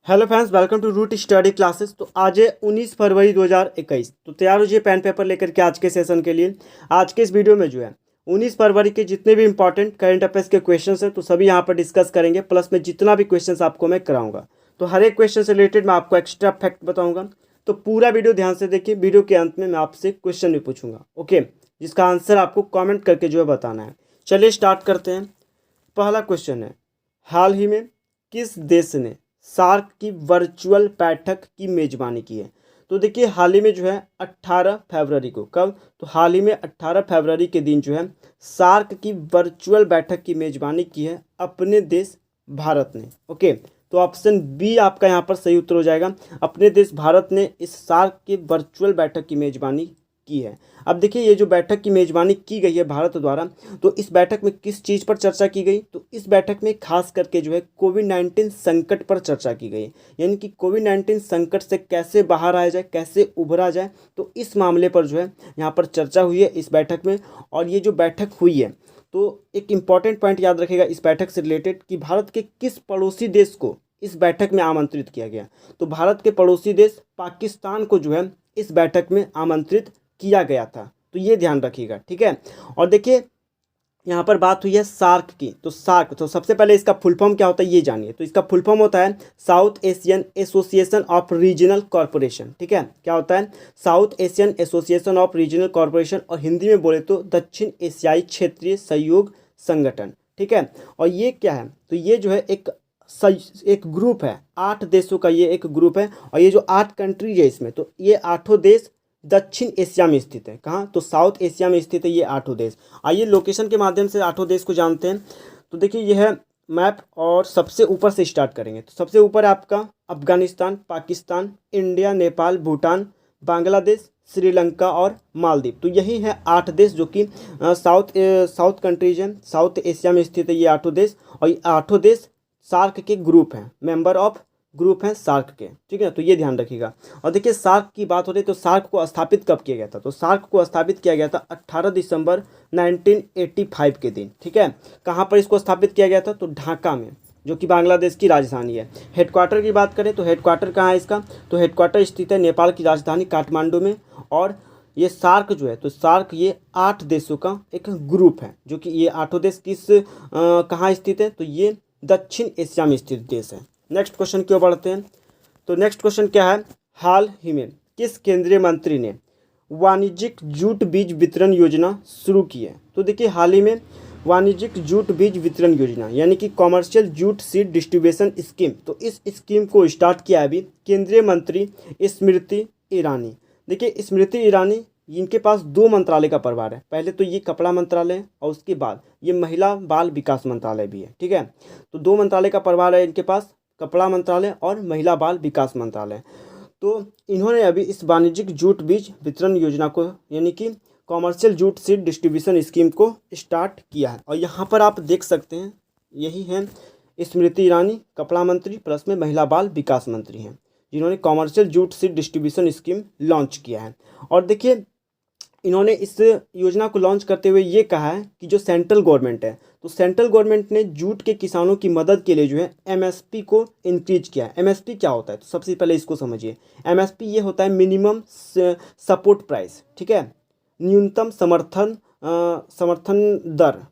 Hello friends, welcome to root study classes. तो आज है 19 फरवरी 2021। तो तैयार हो जाइए पेन पेपर लेकर के आज के सेशन के लिए। आज के इस वीडियो में जो है 19 फरवरी के जितने भी इंपॉर्टेंट करंट अफेयर्स के क्वेश्चंस हैं तो सभी यहाँ पर डिस्कस करेंगे। प्लस में जितना भी क्वेश्चंस आपको मैं कराऊंगा तो हर एक क्वेश्चन से रिलेटेड मैं आपको एक्स्ट्रा फैक्ट बताऊँगा। तो पूरा वीडियो ध्यान से देखिए। वीडियो के अंत में मैं आपसे क्वेश्चन भी पूछूंगा, ओके, जिसका आंसर आपको कॉमेंट करके जो है बताना है। चलिए स्टार्ट करते हैं। पहला क्वेश्चन है, हाल ही में किस देश ने सार्क की वर्चुअल बैठक की मेजबानी की है? तो देखिए हाल ही में जो है 18 फरवरी को, कब, तो हाल ही में 18 फरवरी के दिन जो है सार्क की वर्चुअल बैठक की मेजबानी की है अपने देश भारत ने। ओके, तो ऑप्शन बी आपका यहाँ पर सही उत्तर हो जाएगा। अपने देश भारत ने इस सार्क की वर्चुअल बैठक की मेजबानी की है। अब देखिए ये जो बैठक की मेजबानी की गई है भारत द्वारा, तो इस बैठक में किस चीज़ पर चर्चा की गई? तो इस बैठक में खास करके जो है कोविड-19 संकट पर चर्चा की गई, यानी कि कोविड-19 संकट से कैसे बाहर आया जाए, कैसे उभरा जाए, तो इस मामले पर जो है यहाँ पर चर्चा हुई है इस बैठक में। और ये जो बैठक हुई है तो एक इम्पॉर्टेंट पॉइंट याद रखेगा इस बैठक से रिलेटेड कि भारत के किस पड़ोसी देश को इस बैठक में आमंत्रित किया गया। तो भारत के पड़ोसी देश पाकिस्तान को जो है इस बैठक में आमंत्रित किया गया था, तो ये ध्यान रखिएगा, ठीक है। और देखिए यहाँ पर बात हुई है सार्क की, तो सार्क, तो सबसे पहले इसका फुल फॉर्म क्या होता है ये जानिए। तो इसका फुल फॉर्म होता है south Asian association of regional corporation, ठीक है। क्या होता है? South Asian association of regional corporation, और हिंदी में बोले तो दक्षिण एशियाई क्षेत्रीय सहयोग संगठन, ठीक है। और ये क्या है? तो ये जो है एक ग्रुप है, 8 देशों का ये एक ग्रुप है। और ये जो 8 कंट्रीज है इसमें, तो ये 8 देश दक्षिण एशिया में स्थित है। कहाँ? तो साउथ एशिया में स्थित है ये 8 देश। आइए लोकेशन के माध्यम से 8 देश को जानते हैं। तो देखिए यह है मैप, और सबसे ऊपर से स्टार्ट करेंगे। तो सबसे ऊपर आपका अफगानिस्तान, पाकिस्तान, इंडिया, नेपाल, भूटान, बांग्लादेश, श्रीलंका और मालदीव। तो यही है 8 देश जो कि साउथ कंट्रीज हैं, साउथ एशिया में स्थित है ये 8 देश। और ये 8 देश सार्क के ग्रुप हैं, मेंबर ऑफ ग्रुप हैं सार्क के, ठीक है। तो ये ध्यान रखिएगा। और देखिए सार्क की बात हो रही है, तो सार्क को स्थापित कब किया गया था? तो सार्क को स्थापित किया गया था 18 दिसंबर 1985 के दिन, ठीक है। कहाँ पर इसको स्थापित किया गया था? तो ढाका में, जो कि बांग्लादेश की राजधानी है। हेडक्वार्टर की बात करें तो हेडक्वार्टर कहाँ है इसका? तो हेडक्वार्टर स्थित है नेपाल की राजधानी काठमांडू में। और ये सार्क जो है, तो सार्क ये 8 देशों का एक ग्रुप है, जो कि ये 8 देश कहाँ स्थित है? तो ये दक्षिण एशिया में स्थित देश है। नेक्स्ट क्वेश्चन की ओर बढ़ते हैं। तो नेक्स्ट क्वेश्चन क्या है? हाल ही में किस केंद्रीय मंत्री ने वाणिज्यिक जूट बीज वितरण योजना शुरू की है? तो देखिए हाल ही में वाणिज्यिक जूट बीज वितरण योजना, यानी कि commercial jute seed distribution scheme, तो इस स्कीम को स्टार्ट किया है अभी केंद्रीय मंत्री स्मृति ईरानी। देखिए स्मृति ईरानी, इनके पास 2 मंत्रालय का प्रभार है। पहले तो ये कपड़ा मंत्रालय है और उसके बाद ये महिला बाल विकास मंत्रालय भी है, ठीक है। तो 2 मंत्रालय का प्रभार है इनके पास, कपड़ा मंत्रालय और महिला बाल विकास मंत्रालय। तो इन्होंने अभी इस वाणिज्यिक जूट बीज वितरण योजना को, यानी कि commercial jute seed distribution scheme को स्टार्ट किया है। और यहाँ पर आप देख सकते हैं यही है स्मृति ईरानी, कपड़ा मंत्री प्लस में महिला बाल विकास मंत्री हैं, जिन्होंने commercial jute seed distribution scheme launch किया है। और देखिए इन्होंने इस योजना को लॉन्च करते हुए ये कहा है कि जो सेंट्रल गवर्नमेंट है, तो सेंट्रल गवर्नमेंट ने जूट के किसानों की मदद के लिए जो है एमएसपी को इंक्रीज किया है। एमएसपी क्या होता है? तो सबसे पहले इसको समझिए। एमएसपी ये होता है मिनिमम सपोर्ट प्राइस, ठीक है, न्यूनतम समर्थन दर,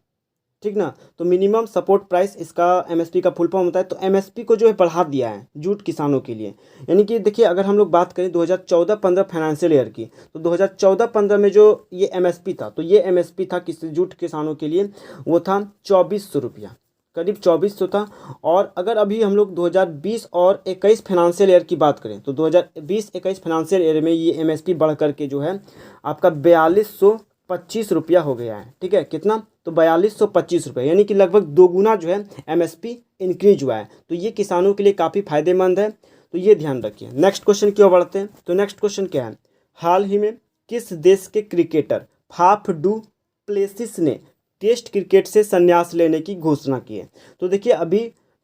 ठीक ना। तो मिनिमम सपोर्ट प्राइस इसका एमएसपी का फुल फॉर्म होता है। तो एमएसपी को जो है बढ़ा दिया है जूट किसानों के लिए। यानी कि देखिए अगर हम लोग बात करें 2014-15 फाइनेंशियल ईयर की, तो 2014-15 में जो ये एमएसपी था, तो ये एमएसपी था किस जूट किसानों के लिए, वो था 2400 रुपया, करीब 2400 था। और अगर अभी हम लोग 2020 और 21 फाइनेंशियल ईयर की बात करें, तो 2020-21 फाइनेंशियल ईयर में ये एमएसपी बढ़ करके जो है आपका 4225 रुपया हो गया है, ठीक है। कितना? तो 4225 रुपये, यानी कि लगभग 2 गुना जो है एमएसपी इंक्रीज हुआ है। तो ये किसानों के लिए काफ़ी फायदेमंद है, तो ये ध्यान रखिए। नेक्स्ट क्वेश्चन की ओर बढ़ते हैं। तो नेक्स्ट क्वेश्चन क्या है? हाल ही में किस देश के क्रिकेटर फाफ डू प्लेसिस ने टेस्ट क्रिकेट से संन्यास लेने की घोषणा की है? तो देखिए अभी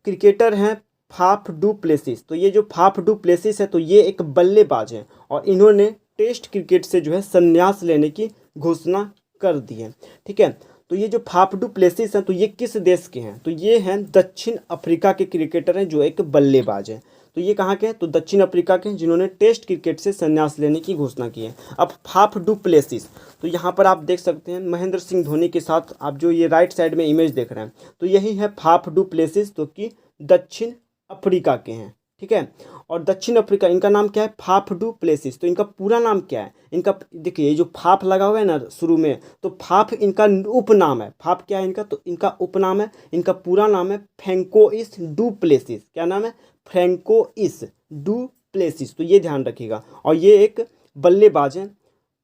क्रिकेटर हैं फाफ डू प्लेसिस। तो ये जो फाफ डू प्लेसिस है, तो ये एक बल्लेबाज है और इन्होंने टेस्ट क्रिकेट से जो है संन्यास लेने की घोषणा कर दी है, ठीक है। तो ये जो फाफ डू प्लेसिस हैं, तो ये किस देश के हैं? तो ये हैं दक्षिण अफ्रीका के क्रिकेटर हैं, जो एक बल्लेबाज है। तो ये कहाँ के हैं? तो दक्षिण अफ्रीका के, जिन्होंने टेस्ट क्रिकेट से संन्यास लेने की घोषणा की है। अब फाफ डू प्लेसिस, तो यहाँ पर आप देख सकते हैं महेंद्र सिंह धोनी के साथ, आप जो ये राइट साइड में इमेज देख रहे हैं तो यही है फाफ डू प्लेसिस, तो कि दक्षिण अफ्रीका के हैं, ठीक है। और दक्षिण अफ्रीका, इनका नाम क्या है? Faf du Plessis. तो इनका पूरा नाम क्या है? इनका देखिए ये जो फाफ लगा हुआ है ना शुरू में, तो फाफ इनका उपनाम है। फाफ क्या है इनका? तो इनका उपनाम है। इनका पूरा नाम है फ्रैंकोइस डू प्लेसिस। क्या नाम है? Francois du Plessis. तो ये ध्यान रखिएगा। और ये एक बल्लेबाज हैं,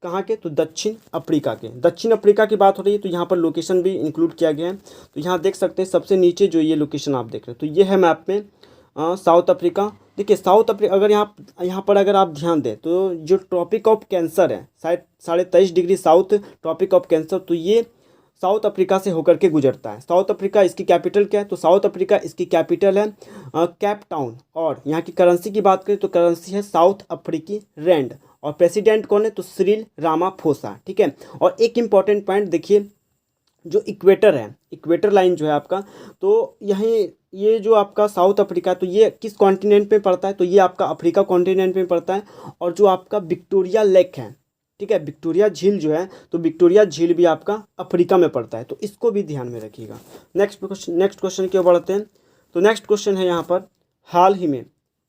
कहाँ के? तो दक्षिण अफ्रीका के। दक्षिण अफ्रीका की बात हो रही है तो यहाँ पर लोकेशन भी इंक्लूड किया गया है। तो यहाँ देख सकते हैं सबसे नीचे जो ये लोकेशन आप देख रहे हैं, तो ये है मैप में साउथ अफ्रीका। देखिए साउथ अफ्रीका, अगर यहाँ पर अगर आप ध्यान दें तो जो ट्रॉपिक ऑफ कैंसर है, शायद 23.5 degree south tropic of Cancer, तो ये साउथ अफ्रीका से होकर के गुजरता है। साउथ अफ्रीका, इसकी कैपिटल क्या है? तो साउथ अफ्रीका इसकी कैपिटल है कैप टाउन। और यहाँ की करेंसी की बात करें तो करेंसी है साउथ अफ्रीकी रैंड। और प्रेसिडेंट कौन है? तो सिरिल रामाफोसा, ठीक है। और एक इम्पॉर्टेंट पॉइंट देखिए, जो इक्वेटर है, इक्वेटर लाइन जो है आपका, तो यहीं ये जो आपका साउथ अफ्रीका है तो ये किस कॉन्टिनेंट पे पड़ता है? तो ये आपका अफ्रीका कॉन्टिनेंट में पड़ता है। और जो आपका विक्टोरिया लेक है, ठीक है, विक्टोरिया झील जो है, तो विक्टोरिया झील भी आपका अफ्रीका में पड़ता है। तो इसको भी ध्यान में रखिएगा। नेक्स्ट क्वेश्चन की ओर बढ़ते हैं। तो नेक्स्ट क्वेश्चन है यहाँ पर, हाल ही में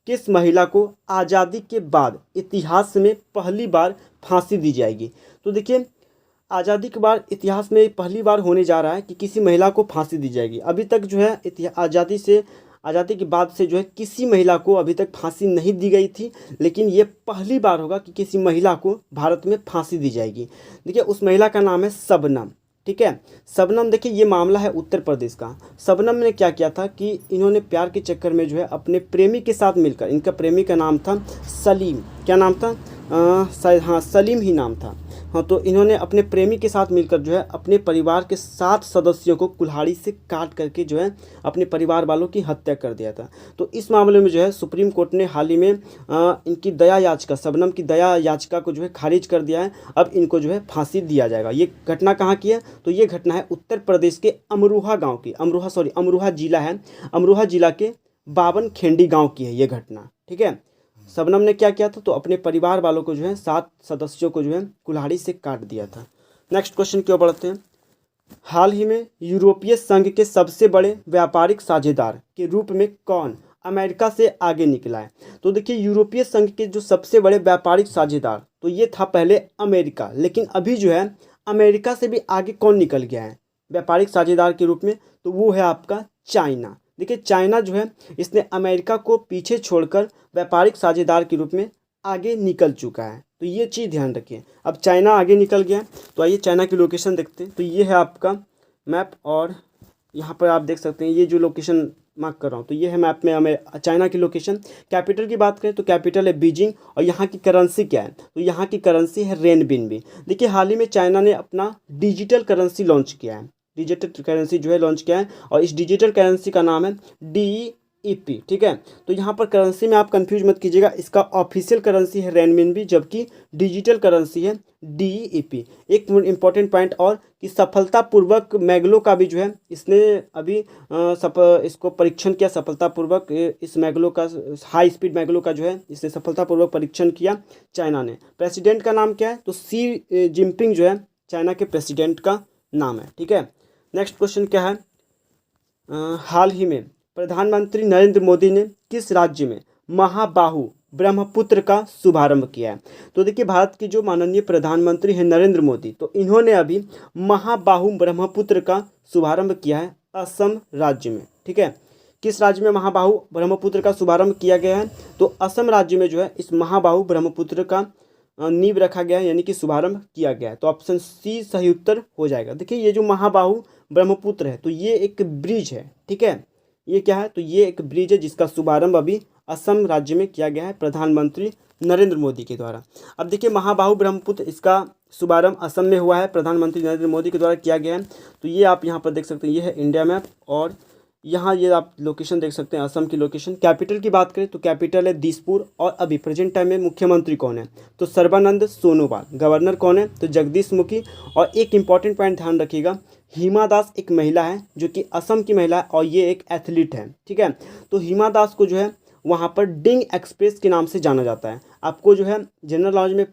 किस महिला को आज़ादी के बाद इतिहास में पहली बार फांसी दी जाएगी? तो देखिए आज़ादी के बाद इतिहास में पहली बार होने जा रहा है कि किसी महिला को फांसी दी जाएगी। अभी तक जो है आज़ादी के बाद से जो है किसी महिला को अभी तक फांसी नहीं दी गई थी, लेकिन ये पहली बार होगा कि किसी महिला को भारत में फांसी दी जाएगी। देखिए उस महिला का नाम है शबनम, ठीक है। शबनम, देखिए ये मामला है उत्तर प्रदेश का। शबनम ने क्या किया था कि इन्होंने प्यार के चक्कर में जो है अपने प्रेमी के साथ मिलकर, इनका प्रेमी का नाम था सलीम, क्या नाम था? शायद हाँ सलीम ही नाम था, हाँ। तो इन्होंने अपने प्रेमी के साथ मिलकर जो है अपने परिवार के 7 सदस्यों को कुल्हाड़ी से काट करके जो है अपने परिवार वालों की हत्या कर दिया था। तो इस मामले में जो है सुप्रीम कोर्ट ने हाल ही में इनकी दया याचिका, शबनम की दया याचिका को जो है खारिज कर दिया है। अब इनको जो है फांसी दिया जाएगा। ये घटना कहाँ की है? तो ये घटना है उत्तर प्रदेश के अमरोहा गाँव की, अमरोहा जिला है, अमरोहा जिला के बावन खेंडी गाँव की है ये घटना, ठीक है। शबनम ने क्या किया था? तो अपने परिवार वालों को जो है 7 सदस्यों को जो है कुल्हाड़ी से काट दिया था। नेक्स्ट क्वेश्चन की ओर बढ़ते हैं। हाल ही में यूरोपीय संघ के सबसे बड़े व्यापारिक साझेदार के रूप में कौन अमेरिका से आगे निकला है? तो देखिए यूरोपीय संघ के जो सबसे बड़े व्यापारिक साझेदार, तो ये था पहले अमेरिका, लेकिन अभी जो है अमेरिका से भी आगे कौन निकल गया है व्यापारिक साझेदार के रूप में? तो वो है आपका चाइना। देखिए चाइना जो है इसने अमेरिका को पीछे छोड़कर व्यापारिक साझेदार के रूप में आगे निकल चुका है। तो ये चीज़ ध्यान रखिए। अब चाइना आगे निकल गया, तो आइए चाइना की लोकेशन देखते हैं। तो ये है आपका मैप, और यहाँ पर आप देख सकते हैं ये जो लोकेशन मार्क कर रहा हूँ, तो ये है मैप में हमें चाइना की लोकेशन। कैपिटल की बात करें तो कैपिटल है बीजिंग। और यहाँ की करेंसी क्या है? तो यहाँ की करेंसी है रेनबिनबी। देखिए हाल ही में चाइना ने अपना डिजिटल करेंसी लॉन्च किया है, डिजिटल करेंसी जो है लॉन्च किया है, और इस डिजिटल करेंसी का नाम है DEP, ठीक है। तो यहाँ पर करेंसी में आप कंफ्यूज मत कीजिएगा, इसका ऑफिशियल करेंसी है रेनमिनबी, जबकि डिजिटल करेंसी है DEP। एक इम्पॉर्टेंट पॉइंट और कि सफलतापूर्वक मैग्लो का भी जो है इसने अभी इसको परीक्षण किया सफलतापूर्वक। इस मैग्लो का, हाई स्पीड मैग्लो का जो है इसने सफलतापूर्वक परीक्षण किया चाइना ने। प्रेसिडेंट का नाम क्या है? तो शी जिनपिंग जो है चाइना के प्रेसिडेंट का नाम है, ठीक है। नेक्स्ट क्वेश्चन क्या है? हाल ही में प्रधानमंत्री नरेंद्र मोदी ने किस राज्य में महाबाहु ब्रह्मपुत्र का शुभारंभ किया है? तो देखिए भारत के जो माननीय प्रधानमंत्री हैं नरेंद्र मोदी, तो इन्होंने अभी महाबाहु ब्रह्मपुत्र का शुभारंभ किया है असम राज्य में, ठीक है। किस राज्य में महाबाहु ब्रह्मपुत्र का शुभारंभ किया गया है? तो असम राज्य में जो है इस महाबाहु ब्रह्मपुत्र का नींव रखा गया है, यानी कि शुभारंभ किया गया है। तो ऑप्शन सी सही उत्तर हो जाएगा। देखिए ये जो महाबाहु ब्रह्मपुत्र है तो ये एक ब्रिज है, ठीक है। ये क्या है? तो ये एक ब्रिज है जिसका शुभारंभ अभी असम राज्य में किया गया है प्रधानमंत्री नरेंद्र मोदी के द्वारा। अब देखिए महाबाहु ब्रह्मपुत्र, इसका शुभारंभ असम में हुआ है, प्रधानमंत्री नरेंद्र मोदी के द्वारा किया गया है। तो ये आप यहाँ पर देख सकते हैं, ये है इंडिया मैप, और यहाँ ये आप लोकेशन देख सकते हैं असम की लोकेशन। कैपिटल की बात करें तो कैपिटल है दिसपुर, और अभी प्रेजेंट टाइम में मुख्यमंत्री कौन है? तो सर्बानंद सोनोवाल। गवर्नर कौन है? तो जगदीश मुखी। और एक इम्पॉर्टेंट पॉइंट ध्यान रखिएगा, हिमा दास एक महिला है जो कि असम की महिला है, और ये एक एथलीट है, ठीक है। तो हिमा दास को जो है वहाँ पर डिंग एक्सप्रेस के नाम से जाना जाता है। आपको जो है जनरल नॉलेज में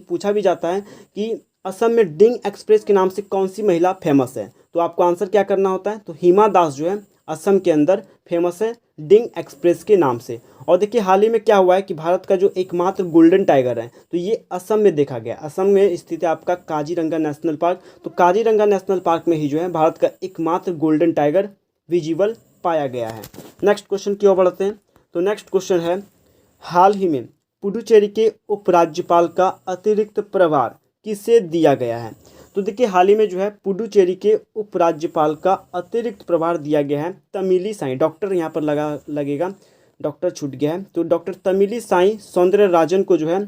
पूछा भी जाता है कि असम में डिंग एक्सप्रेस के नाम से कौन सी महिला फेमस है, तो आपको आंसर क्या करना होता है, तो हिमा दास जो है असम के अंदर फेमस है डिंग एक्सप्रेस के नाम से। और देखिए हाल ही में क्या हुआ है कि भारत का जो एकमात्र गोल्डन टाइगर है तो ये असम में देखा गया। असम में स्थित है आपका काजीरंगा नेशनल पार्क, तो काजीरंगा नेशनल पार्क में ही जो है भारत का एकमात्र गोल्डन टाइगर विजिबल पाया गया है। नेक्स्ट क्वेश्चन की ओर बढ़ते हैं। तो नेक्स्ट क्वेश्चन है, हाल ही में पुडुचेरी के उपराज्यपाल का अतिरिक्त प्रभार किसे दिया गया है। तो देखिए हाल ही में जो है पुडुचेरी के उपराज्यपाल का अतिरिक्त प्रभार दिया गया है तमिली साई, डॉक्टर यहाँ पर लगेगा, डॉक्टर छूट गया है, तो डॉक्टर तमिली साई सौंदरराजन को जो है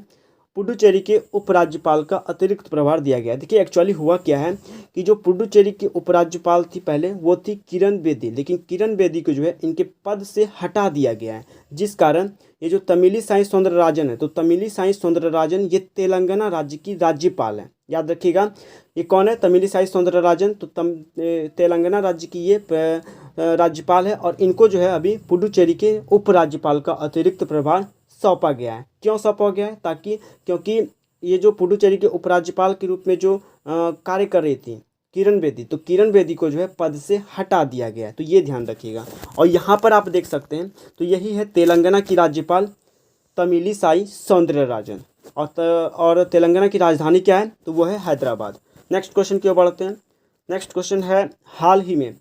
पुडुचेरी के उपराज्यपाल का अतिरिक्त प्रभार दिया गया। देखिए एक्चुअली हुआ क्या है कि जो पुडुचेरी की उपराज्यपाल थी पहले वो थी किरण बेदी, लेकिन किरण बेदी को जो है इनके पद से हटा दिया गया है, जिस कारण ये जो तमिली साई सौंदरराजन है, तो तमिली साई सौंदरराजन ये तेलंगाना राज्य की राज्यपाल है। याद रखिएगा ये कौन है, तमिली साई सौंदरराजन, तो तेलंगाना राज्य की ये राज्यपाल है और इनको जो है अभी पुडुचेरी के उपराज्यपाल का अतिरिक्त प्रभार सौंपा गया है। क्यों सौंपा गया है, ताकि क्योंकि ये जो पुडुचेरी के उपराज्यपाल के रूप में जो कार्य कर रही थी किरण बेदी, तो किरण बेदी को जो है पद से हटा दिया गया है, तो ये ध्यान रखिएगा। और यहाँ पर आप देख सकते हैं तो यही है तेलंगाना की राज्यपाल तमिली साई सौंदरराजन, और तेलंगाना की राजधानी क्या है, तो वो है हैदराबाद। नेक्स्ट क्वेश्चन की ओर बढ़ते हैं। नेक्स्ट क्वेश्चन है, हाल ही में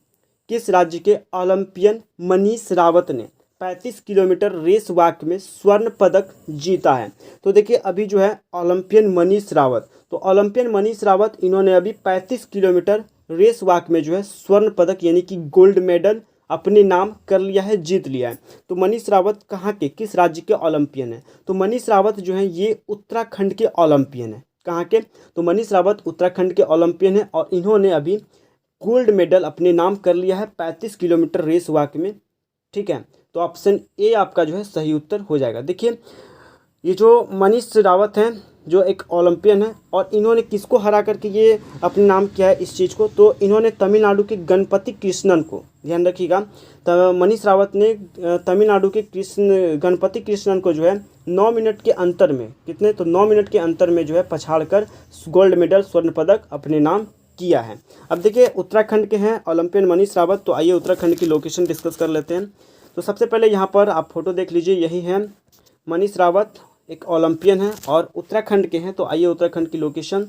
किस राज्य के ओलंपियन मनीष रावत ने 35 किलोमीटर रेस वॉक में स्वर्ण पदक जीता है। तो देखिए अभी जो है ओलंपियन मनीष रावत, तो ओलंपियन मनीष रावत इन्होंने अभी 35 किलोमीटर रेस वॉक में जो है स्वर्ण पदक यानी कि गोल्ड मेडल अपने नाम कर लिया है, जीत लिया है। तो मनीष रावत कहाँ के, किस राज्य के ओलंपियन है, तो मनीष रावत जो है ये उत्तराखंड के ओलंपियन है। कहाँ के, तो मनीष रावत उत्तराखंड के ओलंपियन है और इन्होंने अभी गोल्ड मेडल अपने नाम कर लिया है 35 किलोमीटर रेस वॉक में। ठीक है, तो ऑप्शन ए आपका जो है सही उत्तर हो जाएगा। देखिए ये जो मनीष रावत हैं जो एक ओलंपियन है और इन्होंने किसको हरा करके ये अपने नाम किया है इस चीज़ को, तो इन्होंने तमिलनाडु के गणपति कृष्णन को, ध्यान रखिएगा, तो मनीष रावत ने तमिलनाडु के गणपति कृष्णन को जो है 9 मिनट के अंतर में, कितने, तो 9 मिनट के अंतर में जो है पछाड़ कर गोल्ड मेडल स्वर्ण पदक अपने नाम किया है। अब देखिए उत्तराखंड के हैं ओलंपियन मनीष रावत, तो आइए उत्तराखंड की लोकेशन डिस्कस कर लेते हैं। तो सबसे पहले यहाँ पर आप फोटो देख लीजिए, यही है मनीष रावत, एक ओलंपियन है और उत्तराखंड के हैं। तो आइए उत्तराखंड की लोकेशन,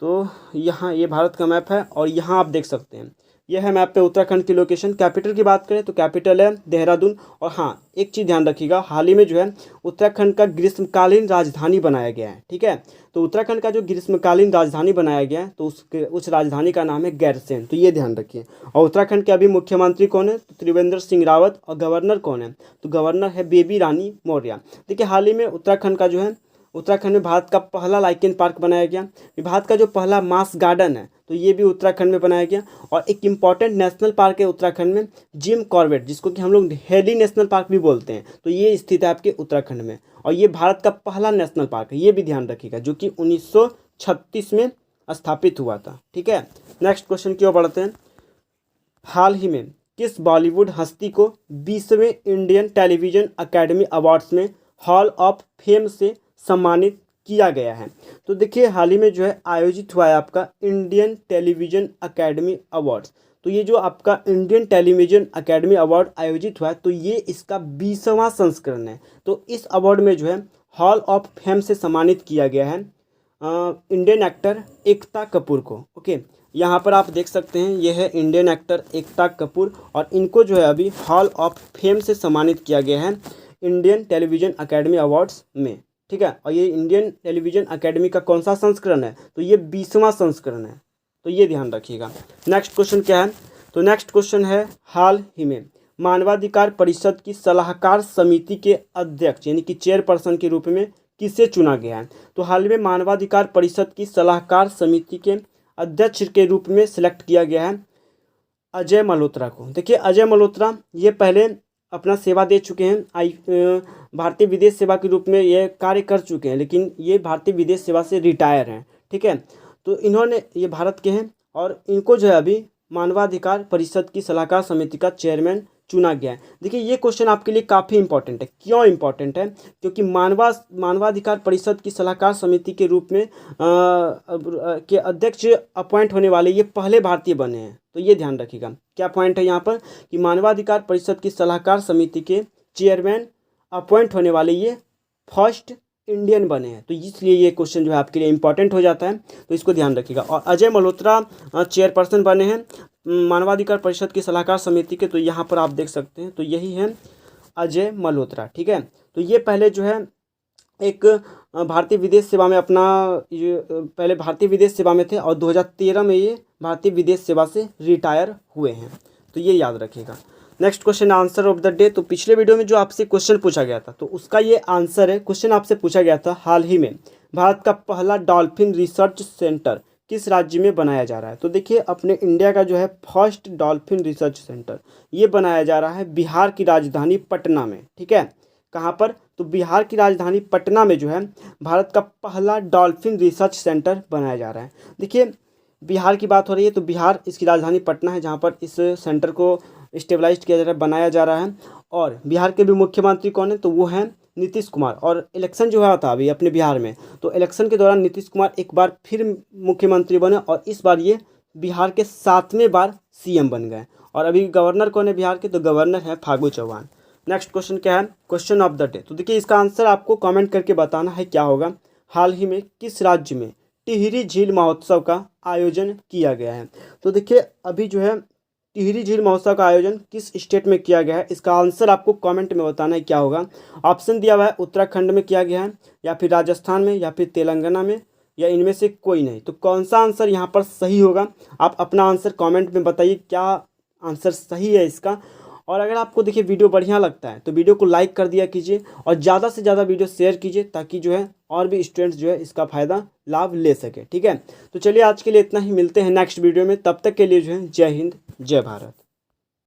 तो यहाँ ये भारत का मैप है और यहाँ आप देख सकते हैं यह है मैप पे उत्तराखंड की लोकेशन। कैपिटल की बात करें तो कैपिटल है देहरादून। और हाँ एक चीज़ ध्यान रखिएगा, हाल ही में जो है उत्तराखंड का ग्रीष्मकालीन राजधानी बनाया गया है। ठीक है, तो उत्तराखंड का जो ग्रीष्मकालीन राजधानी बनाया गया है तो उस राजधानी का नाम है गैरसैंण, तो ये ध्यान रखिए। और उत्तराखंड के अभी मुख्यमंत्री कौन है, तो त्रिवेंद्र सिंह रावत, और गवर्नर कौन है, तो गवर्नर है बेबी रानी मौर्य। देखिए हाल ही में उत्तराखंड का जो है, उत्तराखंड में भारत का पहला लाइकेन पार्क बनाया गया। भारत का जो पहला मास गार्डन है तो ये भी उत्तराखंड में बनाया गया। और एक इम्पॉर्टेंट नेशनल पार्क है उत्तराखंड में, जिम कॉर्बेट, जिसको कि हम लोग हेली नेशनल पार्क भी बोलते हैं, तो ये स्थित है आपके उत्तराखंड में और ये भारत का पहला नेशनल पार्क है, ये भी ध्यान रखिएगा, जो कि 1936 में स्थापित हुआ था। ठीक है, नेक्स्ट क्वेश्चन की ओर बढ़ते हैं। हाल ही में किस बॉलीवुड हस्ती को 20वें इंडियन टेलीविजन अकेडमी अवार्ड्स में हॉल ऑफ फेम से सम्मानित किया गया है। तो देखिए हाल ही में जो है आयोजित हुआ है आपका इंडियन टेलीविजन अकेडमी अवार्ड्स। तो ये जो आपका इंडियन टेलीविजन अकेडमी अवार्ड आयोजित हुआ है तो ये इसका 20वां संस्करण है। तो इस अवार्ड में जो है हॉल ऑफ फेम से सम्मानित किया गया है इंडियन एक्टर एकता कपूर को। ओके, यहाँ पर आप देख सकते हैं ये है इंडियन एक्टर एकता कपूर और इनको जो है अभी हॉल ऑफ फेम से सम्मानित किया गया है इंडियन टेलीविजन अकेडमी अवार्ड्स में। ठीक है, और ये इंडियन टेलीविजन अकेडमी का कौन सा संस्करण है, तो ये 20वां संस्करण है, तो ये ध्यान रखिएगा। नेक्स्ट क्वेश्चन क्या है, तो नेक्स्ट क्वेश्चन है, हाल ही में मानवाधिकार परिषद की सलाहकार समिति के अध्यक्ष यानी कि चेयरपर्सन के रूप में किसे चुना गया है। तो हाल ही में मानवाधिकार परिषद की सलाहकार समिति के अध्यक्ष के रूप में सिलेक्ट किया गया है अजय मल्होत्रा को। देखिए अजय मल्होत्रा ये पहले अपना सेवा दे चुके हैं, भारतीय विदेश सेवा के रूप में ये कार्य कर चुके हैं, लेकिन ये भारतीय विदेश सेवा से रिटायर हैं। ठीक है, तो इन्होंने, ये भारत के हैं और इनको जो है अभी मानवाधिकार परिषद की सलाहकार समिति का चेयरमैन चुना गया है। देखिए ये क्वेश्चन आपके लिए काफ़ी इंपॉर्टेंट है। क्यों इंपॉर्टेंट है? क्योंकि मानवाधिकार परिषद की सलाहकार समिति के रूप में के अध्यक्ष अपॉइंट होने वाले ये पहले भारतीय बने हैं। तो ये ध्यान रखिएगा। क्या पॉइंट है यहाँ पर कि मानवाधिकार परिषद की सलाहकार समिति के चेयरमैन अपॉइंट होने वाले ये फर्स्ट इंडियन बने हैं। तो इसलिए ये क्वेश्चन जो है आपके लिए इंपॉर्टेंट हो जाता है, तो इसको ध्यान रखिएगा। और अजय मल्होत्रा चेयरपर्सन बने हैं मानवाधिकार परिषद की सलाहकार समिति के। तो यहाँ पर आप देख सकते हैं, तो यही है अजय मल्होत्रा। ठीक है, तो ये पहले जो है एक भारतीय विदेश सेवा में अपना पहले भारतीय विदेश सेवा में थे और 2013 में ये भारतीय विदेश सेवा से रिटायर हुए हैं। तो ये याद रखिएगा। Next question answer of the day. तो पिछले वीडियो में जो आपसे क्वेश्चन पूछा गया था, तो उसका ये आंसर है। क्वेश्चन आपसे पूछा गया था, हाल ही में भारत का पहला डॉल्फिन रिसर्च सेंटर किस राज्य में बनाया जा रहा है? तो देखिए अपने इंडिया का जो है फर्स्ट डॉल्फिन रिसर्च सेंटर ये बनाया जा रहा है बिहार की राजधानी पटना में। ठीक है, कहाँ पर? तो बिहार की राजधानी पटना में जो है भारत का पहला डॉल्फिन रिसर्च सेंटर बनाया जा रहा है। देखिए बिहार की बात हो रही है, तो बिहार इसकी राजधानी पटना है, जहाँ पर इस सेंटर को स्टेबलाइज किया जा रहा है, बनाया जा रहा है। और बिहार के भी मुख्यमंत्री कौन है? तो वो हैं नीतीश कुमार। और इलेक्शन जो हुआ था अभी अपने बिहार में, तो इलेक्शन के दौरान नीतीश कुमार एक बार फिर मुख्यमंत्री बने और इस बार ये बिहार के 7वें बार सीएम बन गए। और अभी गवर्नर कौन है बिहार के? तो गवर्नर है फागू चौहान। नेक्स्ट क्वेश्चन क्या है? Question of the day. तो देखिए इसका आंसर आपको कमेंट करके बताना है क्या होगा। हाल ही में किस राज्य में टिहरी झील महोत्सव का आयोजन किया गया है? तो देखिए अभी जो है टिहरी झील महोत्सव का आयोजन किस स्टेट में किया गया है, इसका आंसर आपको कमेंट में बताना है क्या होगा। ऑप्शन दिया हुआ है, उत्तराखंड में किया गया है, या फिर राजस्थान में, या फिर तेलंगाना में, या इनमें से कोई नहीं। तो कौन सा आंसर यहाँ पर सही होगा? आप अपना आंसर कमेंट में बताइए, क्या आंसर सही है इसका। और अगर आपको देखिए वीडियो बढ़िया लगता है तो वीडियो को लाइक कर दिया कीजिए और ज़्यादा से ज़्यादा वीडियो शेयर कीजिए, ताकि जो है और भी स्टूडेंट्स जो है इसका फ़ायदा लाभ ले सके। ठीक है, तो चलिए आज के लिए इतना ही, मिलते हैं नेक्स्ट वीडियो में। तब तक के लिए जो है जय हिंद जय भारत।